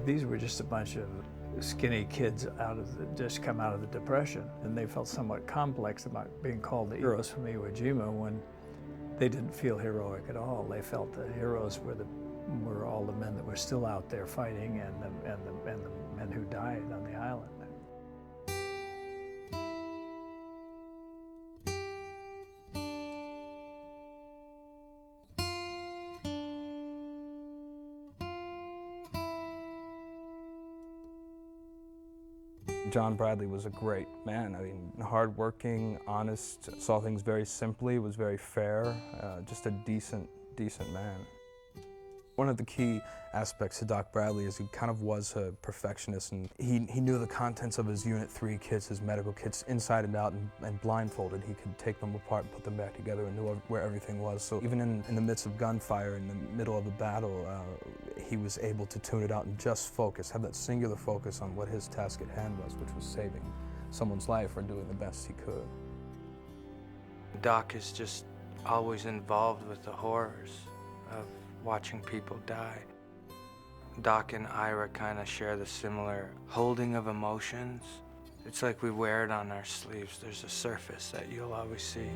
These were just a bunch of skinny kids just come out of the Depression, and they felt somewhat complex about being called the heroes from Iwo Jima when they didn't feel heroic at all. They felt the heroes were all the men that were still out there fighting, and the men who died on the island. John Bradley was a great man. I mean, hardworking, honest, saw things very simply, was very fair, just a decent man. One of the key aspects of Doc Bradley is he kind of was a perfectionist, and he knew the contents of his Unit 3 kits, his medical kits, inside and out, and blindfolded. He could take them apart and put them back together and knew where everything was. So even in the midst of gunfire, in the middle of a battle, he was able to tune it out and just focus, have that singular focus on what his task at hand was, which was saving someone's life or doing the best he could. Doc is just always involved with the horrors of watching people die. Doc and Ira kind of share the similar holding of emotions. It's like we wear it on our sleeves. There's a surface that you'll always see.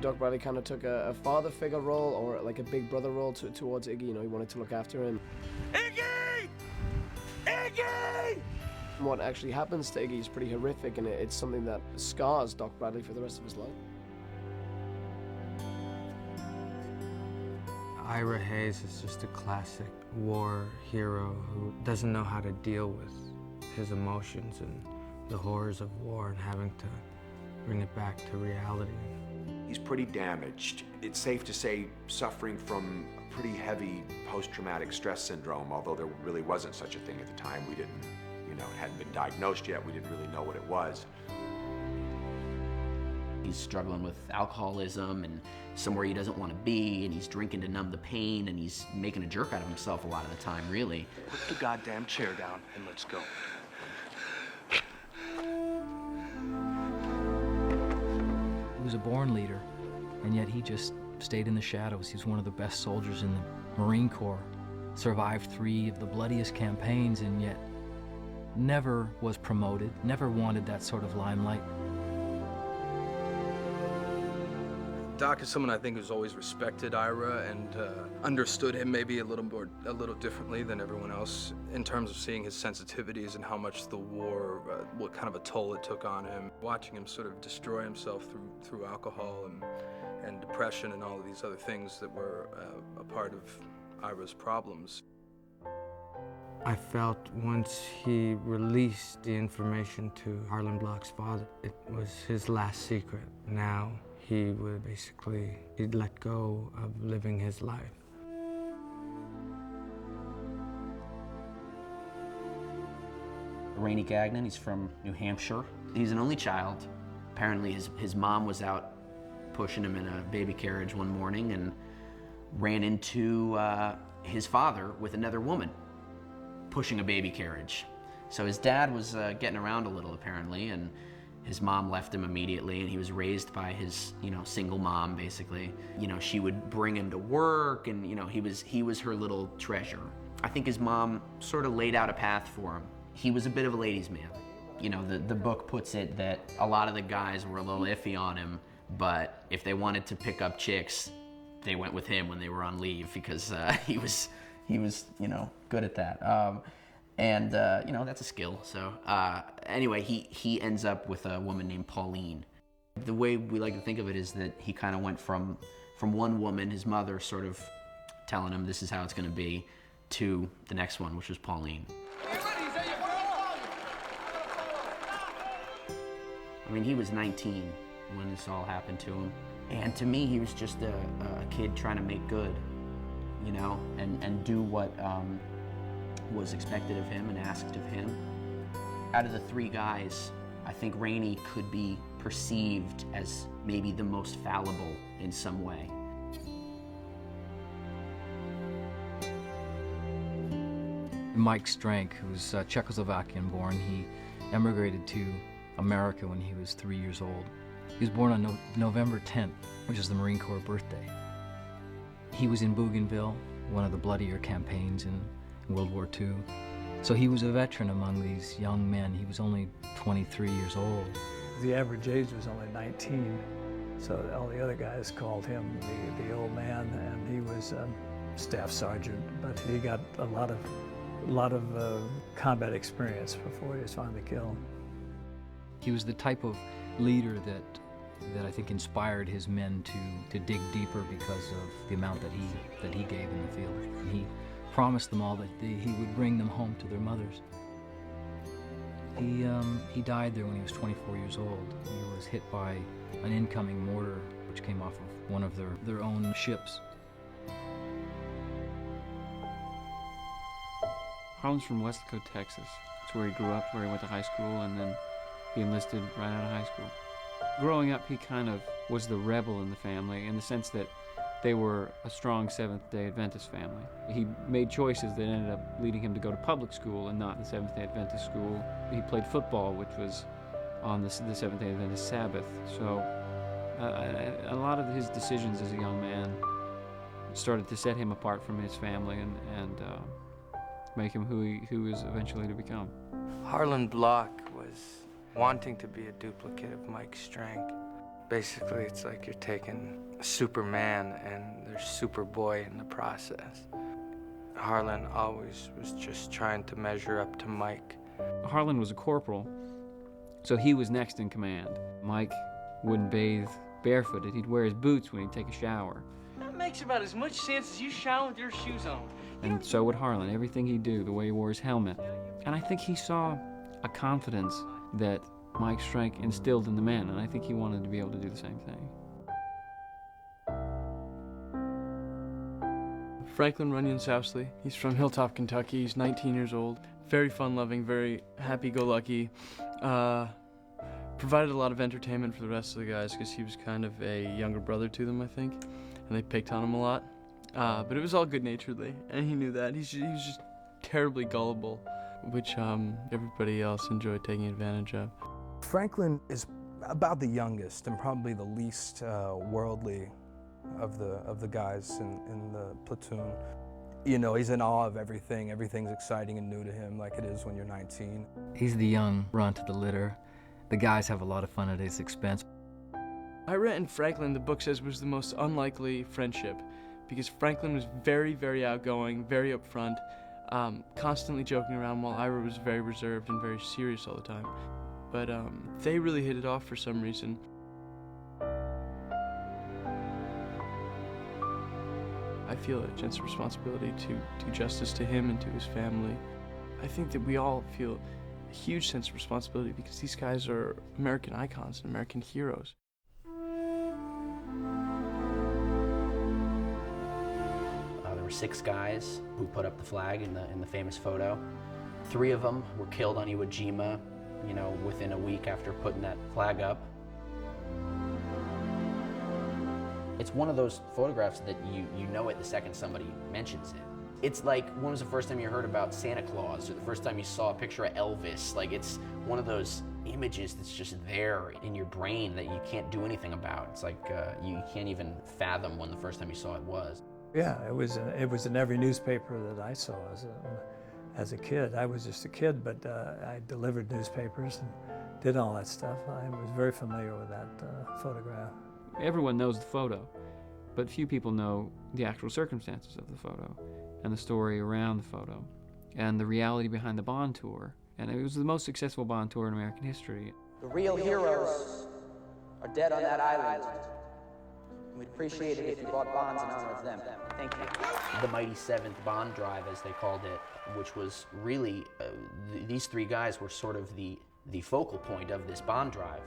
Doc Bradley kind of took a father figure role, or like a big brother role towards Iggy. You know, he wanted to look after him. Iggy! Iggy! What actually happens to Iggy is pretty horrific, and it's something that scars Doc Bradley for the rest of his life. Ira Hayes is just a classic war hero who doesn't know how to deal with his emotions and the horrors of war and having to bring it back to reality. He's pretty damaged. It's safe to say suffering from a pretty heavy post-traumatic stress syndrome, although there really wasn't such a thing at the time. We didn't, it hadn't been diagnosed yet. We didn't really know what it was. He's struggling with alcoholism and somewhere he doesn't want to be, and he's drinking to numb the pain, and he's making a jerk out of himself a lot of the time, really. Put the goddamn chair down and let's go. He was a born leader, and yet he just stayed in the shadows. He was one of the best soldiers in the Marine Corps, survived 3 of the bloodiest campaigns, and yet never was promoted, never wanted that sort of limelight. Doc is someone I think who's always respected Ira and understood him maybe a little differently than everyone else in terms of seeing his sensitivities and how much the war, what kind of a toll it took on him. Watching him sort of destroy himself through alcohol and depression and all of these other things that were a part of Ira's problems. I felt once he released the information to Harlan Block's father, it was his last secret. Now he would he'd let go of living his life. Rainey Gagnon, he's from New Hampshire. He's an only child. Apparently his mom was out pushing him in a baby carriage one morning and ran into his father with another woman pushing a baby carriage. So his dad was getting around a little apparently, and his mom left him immediately, and he was raised by his, single mom, basically. She would bring him to work, and, he was her little treasure. I think his mom sort of laid out a path for him. He was a bit of a ladies' man. The book puts it that a lot of the guys were a little iffy on him, but if they wanted to pick up chicks, they went with him when they were on leave, because he was, good at that. And that's a skill. So anyway, he ends up with a woman named Pauline. The way we like to think of it is that he kind of went from one woman, his mother sort of telling him this is how it's going to be, to the next one, which was Pauline. I mean, he was 19 when this all happened to him. And to me, he was just a kid trying to make good, and do what was expected of him and asked of him. Out of the 3 guys, I think Rainey could be perceived as maybe the most fallible in some way. Mike Strank, who's Czechoslovakian born, he emigrated to America when he was 3 years old. He was born on November 10th, which is the Marine Corps birthday. He was in Bougainville, one of the bloodier campaigns in World War II. So he was a veteran among these young men. He was only 23 years old. The average age was only 19, so all the other guys called him the old man, and he was staff sergeant, but he got a lot of combat experience before he was finally killed. He was the type of leader that I think inspired his men to dig deeper because of the amount that he gave in the field. And he promised them all that he would bring them home to their mothers. He died there when he was 24 years old. He was hit by an incoming mortar which came off of one of their own ships. Harlan's from Westcote, Texas. It's where he grew up, where he went to high school, and then he enlisted right out of high school. Growing up, he kind of was the rebel in the family in the sense that they were a strong Seventh-day Adventist family. He made choices that ended up leading him to go to public school and not the Seventh-day Adventist school. He played football, which was on the Seventh-day Adventist Sabbath. So a lot of his decisions as a young man started to set him apart from his family and make him who he was eventually to become. Harlan Block was wanting to be a duplicate of Mike Strank. Basically, it's like you're taking Superman and there's Superboy in the process. Harlan always was just trying to measure up to Mike. Harlan was a corporal, so he was next in command. Mike wouldn't bathe barefooted. He'd wear his boots when he'd take a shower. That makes about as much sense as you shower with your shoes on. And so would Harlan, everything he'd do, the way he wore his helmet. And I think he saw a confidence that Mike Strank instilled in the men, and I think he wanted to be able to do the same thing. Franklin Runyon Sousley. He's from Hilltop, Kentucky. He's 19 years old. Very fun-loving, very happy-go-lucky. Provided a lot of entertainment for the rest of the guys because he was kind of a younger brother to them, I think, and they picked on him a lot. But it was all good-naturedly, and he knew that. He was just terribly gullible, which everybody else enjoyed taking advantage of. Franklin is about the youngest and probably the least worldly of the guys in the platoon. You know, he's in awe of everything. Everything's exciting and new to him, like it is when you're 19. He's the young runt of the litter. The guys have a lot of fun at his expense. I read in Franklin, the book says, was the most unlikely friendship because Franklin was very, very outgoing, very upfront, constantly joking around, while Ira was very reserved and very serious all the time. But they really hit it off for some reason. I feel a sense of responsibility to do justice to him and to his family. I think that we all feel a huge sense of responsibility because these guys are American icons and American heroes. There were 6 guys who put up the flag in the famous photo. 3 of them were killed on Iwo Jima, you know, within a week after putting that flag up. It's one of those photographs that you know it the second somebody mentions it. It's like, when was the first time you heard about Santa Claus, or the first time you saw a picture of Elvis? Like, it's one of those images that's just there in your brain that you can't do anything about. It's like you can't even fathom when the first time you saw it was. Yeah, it was in every newspaper that I saw as a kid. I was just a kid, but I delivered newspapers and did all that stuff. I was very familiar with that photograph. Everyone knows the photo, but few people know the actual circumstances of the photo and the story around the photo and the reality behind the Bond tour. And it was the most successful Bond tour in American history. The real heroes are dead on that island. We'd appreciate it if you bought bonds in honor of them. Thank you. The Mighty Seventh Bond Drive, as they called it, which was really, these 3 guys were sort of the focal point of this bond drive.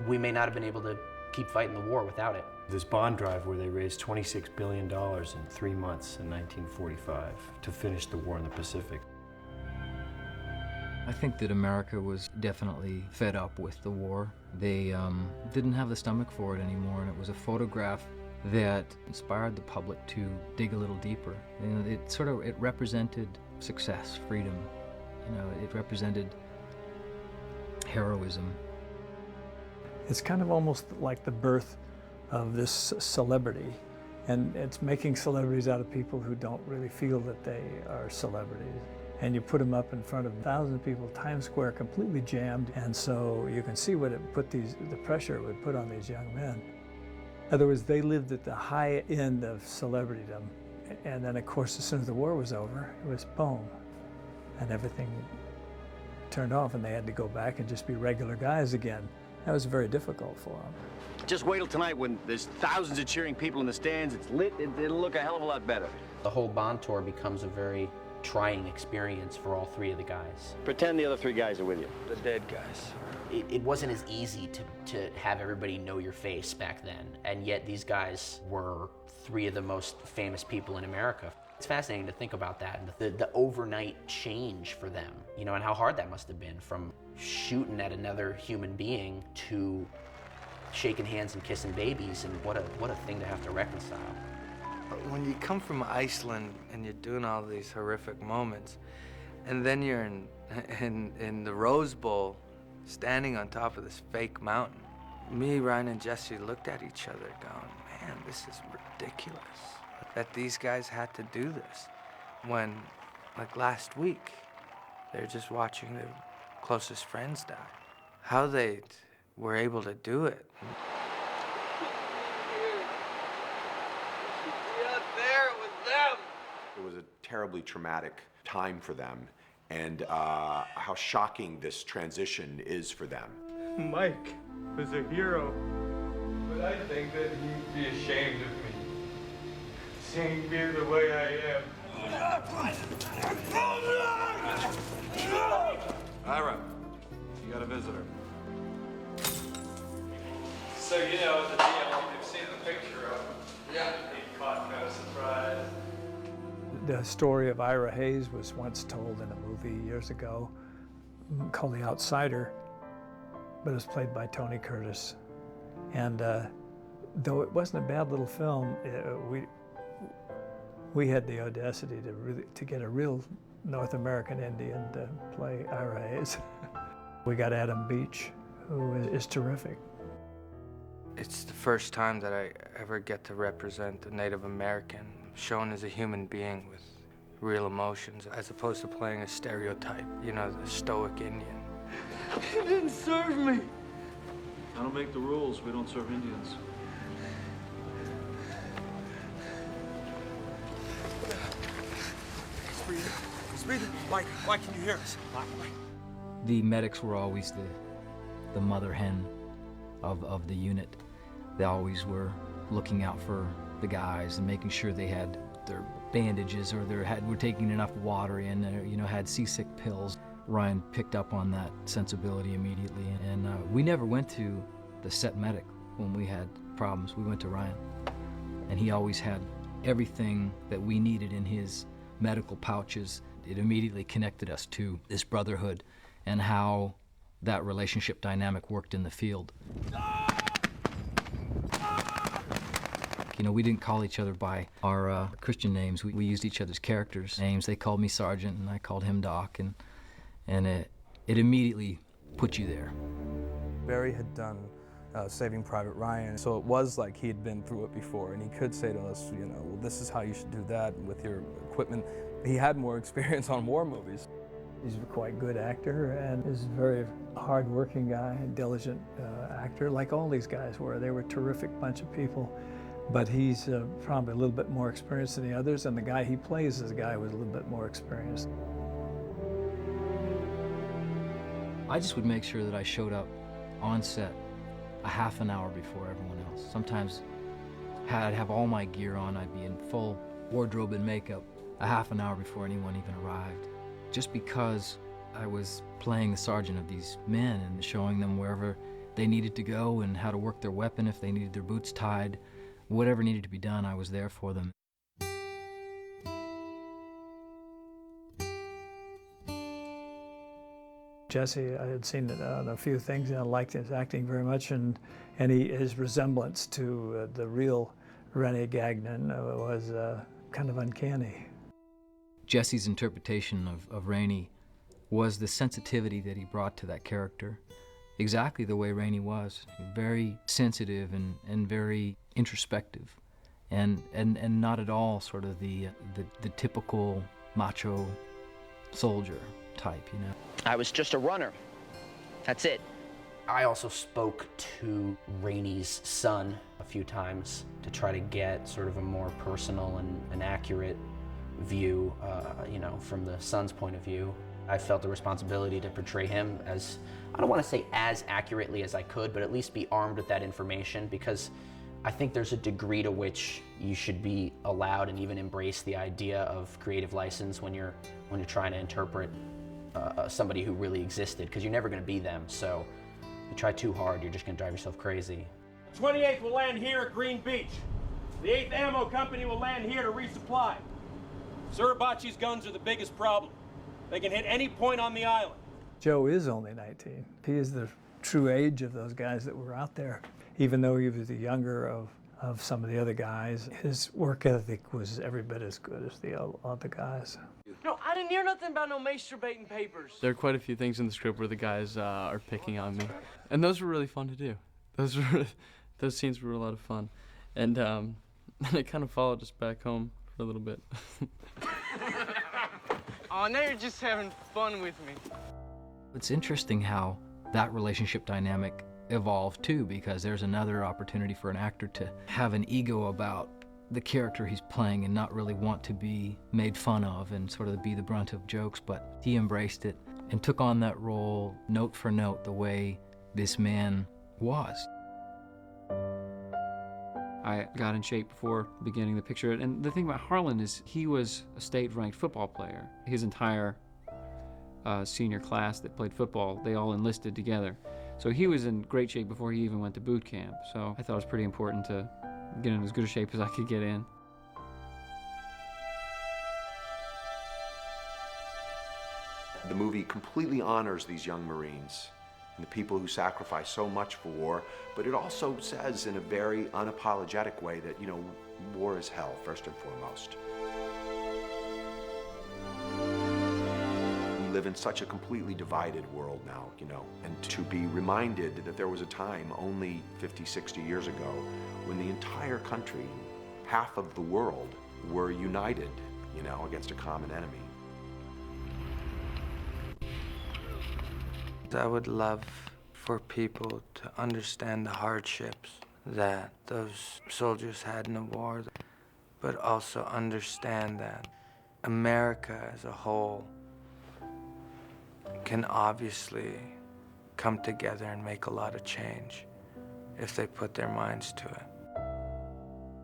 We may not have been able to keep fighting the war without it. This bond drive where they raised $26 billion in 3 months in 1945 to finish the war in the Pacific. I think that America was definitely fed up with the war. They didn't have the stomach for it anymore, and it was a photograph that inspired the public to dig a little deeper. You know, it represented success, freedom. You know, it represented heroism. It's kind of almost like the birth of this celebrity And it's making celebrities out of people who don't really feel that they are celebrities. And you put them up in front of thousands of people, Times Square completely jammed, and so you can see what the pressure it would put on these young men. In other words, they lived at the high end of celebritydom, and then of course as soon as the war was over, it was boom, and everything turned off, and they had to go back and just be regular guys again. That was very difficult for them. Just wait till tonight when there's thousands of cheering people in the stands, it's lit, it'll look a hell of a lot better. The whole Bond tour becomes a very trying experience for all three of the guys. Pretend the other three guys are with you. The dead guys. It wasn't as easy to have everybody know your face back then, and yet these guys were three of the most famous people in America. It's fascinating to think about that, and the overnight change for them, you know, and how hard that must have been, from shooting at another human being to shaking hands and kissing babies, and what a thing to have to reconcile. When you come from Iceland and you're doing all these horrific moments, and then you're in the Rose Bowl, standing on top of this fake mountain, me, Ryan, and Jesse looked at each other going, man, this is ridiculous that these guys had to do this. When, like last week, they're just watching their closest friends die. How they were able to do it. It was a terribly traumatic time for them, and how shocking this transition is for them. Mike was a hero, but I think that he'd be ashamed of me, seeing me the way I am. Ira, you got a visitor. So you know the deal, you've seen the picture of him. Yeah. He caught kind of surprise. The story of Ira Hayes was once told in a movie years ago called The Outsider, but it was played by Tony Curtis. And though it wasn't a bad little film, we had the audacity to get a real North American Indian to play Ira Hayes. We got Adam Beach, who is terrific. It's the first time that I ever get to represent a Native American, shown as a human being with real emotions, as opposed to playing a stereotype, you know, the stoic Indian. You didn't serve me. I don't make the rules. We don't serve Indians. Mike, can you hear us? The medics were always the mother hen of the unit. They always were looking out for the guys and making sure they had their bandages or were taking enough water in, or, you know, had seasick pills. Ryan picked up on that sensibility immediately, and we never went to the set medic when we had problems. We went to Ryan, and he always had everything that we needed in his medical pouches. It immediately connected us to this brotherhood and how that relationship dynamic worked in the field. You know, we didn't call each other by our Christian names. We used each other's characters' names. They called me Sergeant, and I called him Doc, and it immediately put you there. Barry had done Saving Private Ryan, so it was like he had been through it before, and he could say to us, you know, well, this is how you should do that with your equipment. He had more experience on war movies. He's a quite good actor, and is a very hard-working guy, a diligent actor, like all these guys were. They were a terrific bunch of people, but he's probably a little bit more experienced than the others, and the guy he plays is a guy who's a little bit more experienced. I just would make sure that I showed up on set a half an hour before everyone else. Sometimes I'd have all my gear on, I'd be in full wardrobe and makeup a half an hour before anyone even arrived. Just because I was playing the sergeant of these men and showing them wherever they needed to go and how to work their weapon, if they needed their boots tied, whatever needed to be done, I was there for them. Jesse, I had seen a few things, and I liked his acting very much, and his resemblance to the real René Gagnon was kind of uncanny. Jesse's interpretation of Rainey was the sensitivity that he brought to that character, exactly the way Rainey was, very sensitive and very introspective. and not at all sort of the typical macho soldier type, you know. I was just a runner. That's it. I also spoke to Rainey's son a few times to try to get sort of a more personal and accurate view, you know, from the son's point of view. I felt the responsibility to portray him as, I don't want to say as accurately as I could, but at least be armed with that information, because I think there's a degree to which you should be allowed and even embrace the idea of creative license when you're trying to interpret somebody who really existed, because you're never going to be them. So if you try too hard, you're just going to drive yourself crazy. 28th will land here at Green Beach. The 8th Ammo Company will land here to resupply. Suribachi's guns are the biggest problem. They can hit any point on the island. Joe is only 19. He is the true age of those guys that were out there. Even though he was the younger of some of the other guys, his work ethic was every bit as good as the other guys. No, I didn't hear nothing about no masturbating papers. There are quite a few things in the script where the guys are picking on me, and those were really fun to do. Those scenes were a lot of fun, and it kind of followed us back home for a little bit. Oh, now you're just having fun with me. It's interesting how that relationship dynamic evolved too, because there's another opportunity for an actor to have an ego about the character he's playing and not really want to be made fun of and sort of be the brunt of jokes, but he embraced it and took on that role note for note the way this man was. I got in shape before beginning the picture, and the thing about Harlan is he was a state-ranked football player. His entire senior class that played football, they all enlisted together. So he was in great shape before he even went to boot camp. So I thought it was pretty important to get in as good a shape as I could get in. The movie completely honors these young Marines and the people who sacrifice so much for war, but it also says in a very unapologetic way that, you know, war is hell, first and foremost. We live in such a completely divided world now, you know, and to be reminded that there was a time only 50, 60 years ago when the entire country, half of the world, were united, you know, against a common enemy. I would love for people to understand the hardships that those soldiers had in the war, but also understand that America as a whole can obviously come together and make a lot of change if they put their minds to it.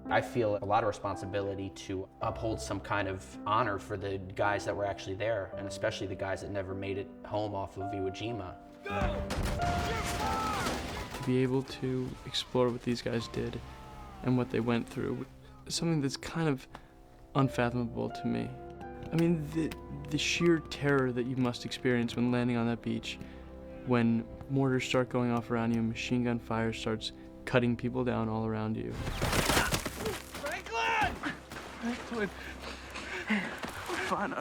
I feel a lot of responsibility to uphold some kind of honor for the guys that were actually there, and especially the guys that never made it home off of Iwo Jima. To be able to explore what these guys did and what they went through is something that's kind of unfathomable to me. I mean, the sheer terror that you must experience when landing on that beach, when mortars start going off around you, machine gun fire starts cutting people down all around you. Franklin! Fine,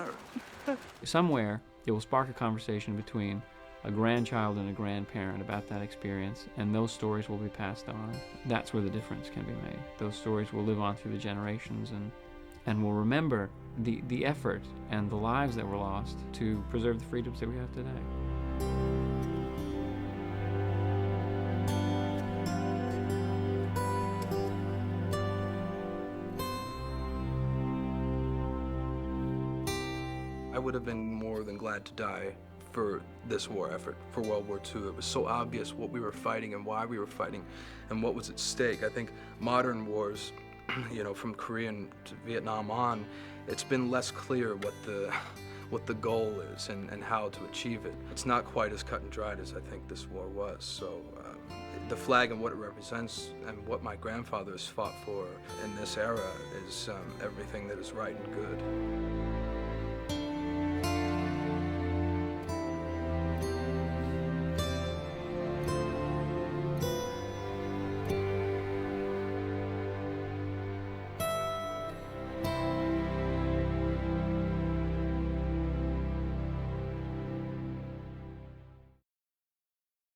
Somewhere, it will spark a conversation between a grandchild and a grandparent about that experience, and those stories will be passed on. That's where the difference can be made. Those stories will live on through the generations and will remember the effort and the lives that were lost to preserve the freedoms that we have today. I would have been more than glad to die for this war effort, for World War II. It was so obvious what we were fighting and why we were fighting and what was at stake. I think modern wars, you know, from Korean to Vietnam on, it's been less clear what the goal is and how to achieve it. It's not quite as cut and dried as I think this war was. So the flag and what it represents and what my grandfather has fought for in this era is everything that is right and good.